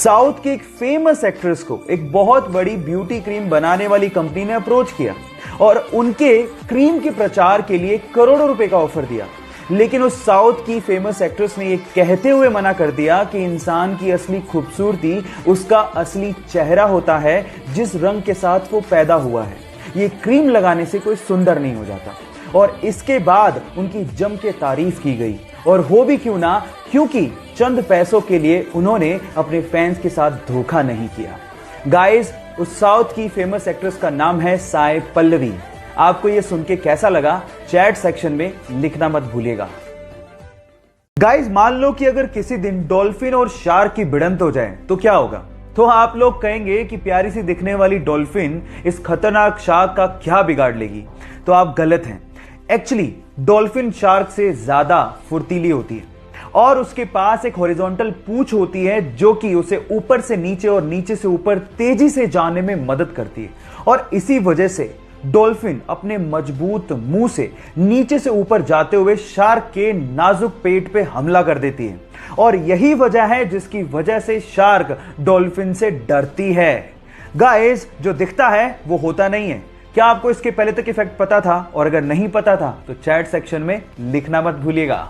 South की एक famous actress को एक बहुत बड़ी ब्यूटी क्रीम बनाने वाली कंपनी ने अप्रोच किया और उनके क्रीम के प्रचार के लिए करोड़ों रुपए का ऑफर दिया। लेकिन उस साउथ की फेमस एक्ट्रेस ने ये कहते हुए मना कर दिया कि इंसान की असली खूबसूरती उसका असली चेहरा होता है, जिस रंग के साथ वो पैदा हुआ है। ये क्रीम लगाने से कोई सुंदर नहीं हो जाता। और इसके बाद उनकी जम के तारीफ की गई, और हो भी क्यों ना, क्योंकि चंद पैसों के लिए उन्होंने अपने फैंस के साथ धोखा नहीं किया। गाइस, उस साउथ की फेमस एक्ट्रेस का नाम है साई पल्लवी। आपको ये सुन के कैसा लगा, चैट सेक्शन में लिखना मत भूलिएगा। गाइस, मान लो कि अगर किसी दिन डॉल्फिन और शार्क की भिड़ंत हो जाए तो क्या होगा? तो आप लोग कहेंगे कि प्यारी सी दिखने वाली डॉल्फिन इस खतरनाक शार्क का क्या बिगाड़ लेगी। तो आप गलत हैं। एक्चुअली डॉल्फिन शार्क से ज्यादा फुर्तीली होती है और उसके पास एक हॉरिजॉन्टल पूंछ होती है जो कि उसे ऊपर से नीचे और नीचे से ऊपर तेजी से जाने में मदद करती है। और इसी वजह से डॉल्फिन अपने मजबूत मुंह से नीचे से ऊपर जाते हुए शार्क के नाजुक पेट पे हमला कर देती है। और यही वजह है जिसकी वजह से शार्क डॉल्फिन से डरती है। गाइस, जो दिखता है वो होता नहीं है। क्या आपको इसके पहले तक इफेक्ट पता था? और अगर नहीं पता था तो चैट सेक्शन में लिखना मत भूलिएगा।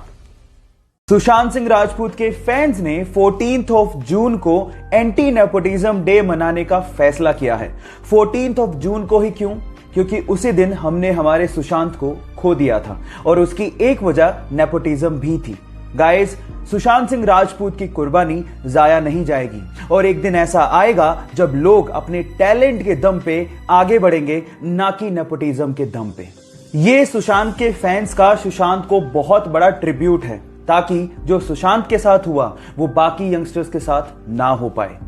सुशांत सिंह राजपूत के फैंस ने 14 जून को एंटी नेपोटिज्म डे मनाने का फैसला किया है। 14 जून को ही क्यों? क्योंकि उसी दिन हमने हमारे सुशांत को खो दिया था और उसकी एक वजह नेपोटिज्म भी थी। गाइस, सुशांत सिंह राजपूत की कुर्बानी जाया नहीं जाएगी और एक दिन ऐसा आएगा जब लोग अपने टैलेंट के दम पे आगे बढ़ेंगे, ना कि नेपोटिज्म के दम पे। ये सुशांत के फैंस का सुशांत को बहुत बड़ा ट्रिब्यूट है, ताकि जो सुशांत के साथ हुआ वो बाकी यंगस्टर्स के साथ ना हो पाए।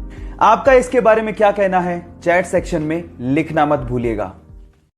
आपका इसके बारे में क्या कहना है? चैट सेक्शन में लिखना मत भूलिएगा।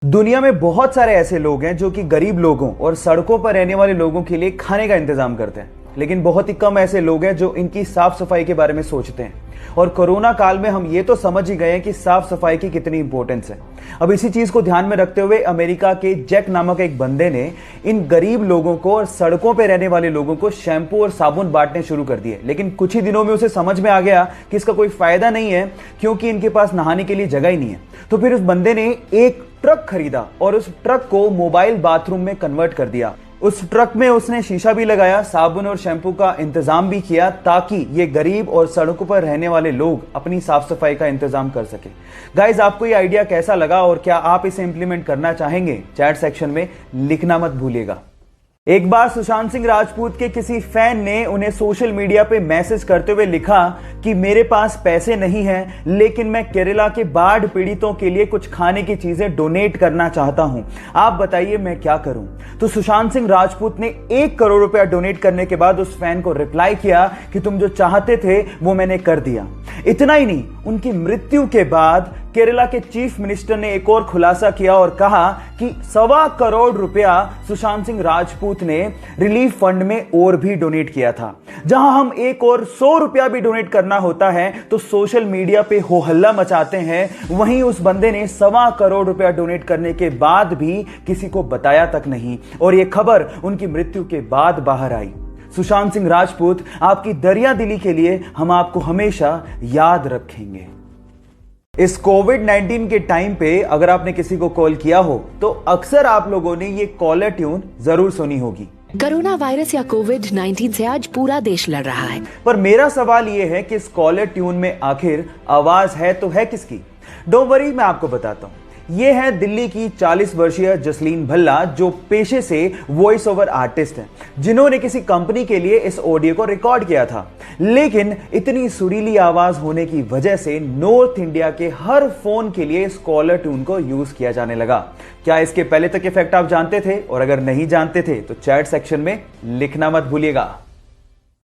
दुनिया में बहुत सारे ऐसे लोग हैं जो कि गरीब लोगों और सड़कों पर रहने वाले लोगों के लिए खाने का इंतजाम करते हैं, लेकिन बहुत ही कम ऐसे लोग हैं जो इनकी साफ सफाई के बारे में सोचते हैं। और कोरोना काल में हम ये तो समझ ही गए हैं कि साफ सफाई की कितनी इंपॉर्टेंस है। अब इसी चीज को ध्यान में रखते हुए अमेरिका के जैक नामक एक बंदे ने इन गरीब लोगों को और सड़कों पर रहने वाले लोगों को शैम्पू और साबुन बांटने शुरू कर दिए। लेकिन कुछ ही दिनों में उसे समझ में आ गया कि इसका कोई फायदा नहीं है, क्योंकि इनके पास नहाने के लिए जगह ही नहीं है। तो फिर उस बंदे ने एक ट्रक खरीदा और उस ट्रक को मोबाइल बाथरूम में कन्वर्ट कर दिया। उस ट्रक में उसने शीशा भी लगाया, साबुन और शैम्पू का इंतजाम भी किया, ताकि ये गरीब और सड़कों पर रहने वाले लोग अपनी साफ सफाई का इंतजाम कर सके। गाइस, आपको ये आइडिया कैसा लगा और क्या आप इसे इंप्लीमेंट करना चाहेंगे? चैट सेक्शन में लिखना मत भूलिएगा। एक बार सुशांत सिंह राजपूत के किसी फैन ने उन्हें सोशल मीडिया पे मैसेज करते हुए लिखा कि मेरे पास पैसे नहीं हैं, लेकिन मैं केरला के बाढ़ पीड़ितों के लिए कुछ खाने की चीजें डोनेट करना चाहता हूं। आप बताइए मैं क्या करूं? तो सुशांत सिंह राजपूत ने 1 करोड़ रुपया डोनेट करने के बाद उस फैन को रिप्लाई किया कि तुम जो चाहते थे वो मैंने कर दिया। इतना ही नहीं, उनकी मृत्यु के बाद केरला के चीफ मिनिस्टर ने एक और खुलासा किया और कहा कि 1.25 करोड़ रुपया सुशांत सिंह राजपूत ने रिलीफ फंड में और भी डोनेट किया था। जहां हम एक और 100 रुपया भी डोनेट करना होता है तो सोशल मीडिया पे हो हल्ला मचाते हैं, वहीं उस बंदे ने 1.25 करोड़ रुपया डोनेट करने के बाद भी किसी को बताया तक नहीं, और यह खबर उनकी मृत्यु के बाद बाहर आई। सुशांत सिंह राजपूत, आपकी दरिया दिली के लिए हम आपको हमेशा याद रखेंगे। इस कोविड-19 के टाइम पे अगर आपने किसी को कॉल किया हो तो अक्सर आप लोगों ने ये कॉलर ट्यून जरूर सुनी होगी। कोरोना वायरस या कोविड-19 से आज पूरा देश लड़ रहा है। पर मेरा सवाल ये है कि इस कॉलर ट्यून में आखिर आवाज है तो है किसकी? डोंट वरी, मैं आपको बताता हूं। ये है दिल्ली की 40 वर्षीय जसलीन भल्ला, जो पेशे से वॉइस ओवर आर्टिस्ट हैं, जिन्होंने किसी कंपनी के लिए इस ऑडियो को रिकॉर्ड किया था। लेकिन इतनी सुरीली आवाज होने की वजह से नॉर्थ इंडिया के हर फोन के लिए इस कॉलर ट्यून को यूज किया जाने लगा। क्या इसके पहले तक इफेक्ट आप जानते थे? और अगर नहीं जानते थे तो चैट सेक्शन में लिखना मत भूलिएगा।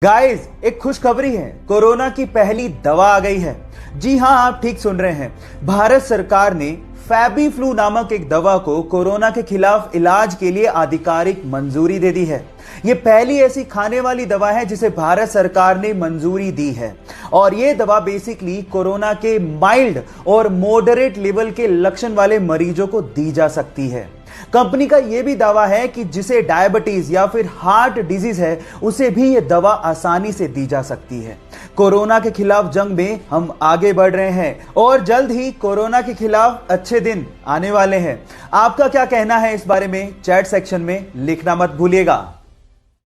गाइस, एक खुशखबरी है, कोरोना की पहली दवा आ गई है। जी हां, आप ठीक सुन रहे हैं। भारत सरकार ने फैबीफ्लू नामक एक दवा को कोरोना के खिलाफ इलाज के लिए आधिकारिक मंजूरी दे दी है। यह पहली ऐसी खाने वाली दवा है जिसे भारत सरकार ने मंजूरी दी है, और यह दवा बेसिकली कोरोना के माइल्ड और मॉडरेट लेवल के लक्षण वाले मरीजों को दी जा सकती है। कंपनी का यह भी दावा है कि जिसे डायबिटीज या फिर हार्ट डिजीज है उसे भी यह दवा आसानी से दी जा सकती है। कोरोना के खिलाफ जंग में हम आगे बढ़ रहे हैं और जल्द ही कोरोना के खिलाफ अच्छे दिन आने वाले हैं। आपका क्या कहना है इस बारे में चैट सेक्शन में लिखना मत भूलिएगा।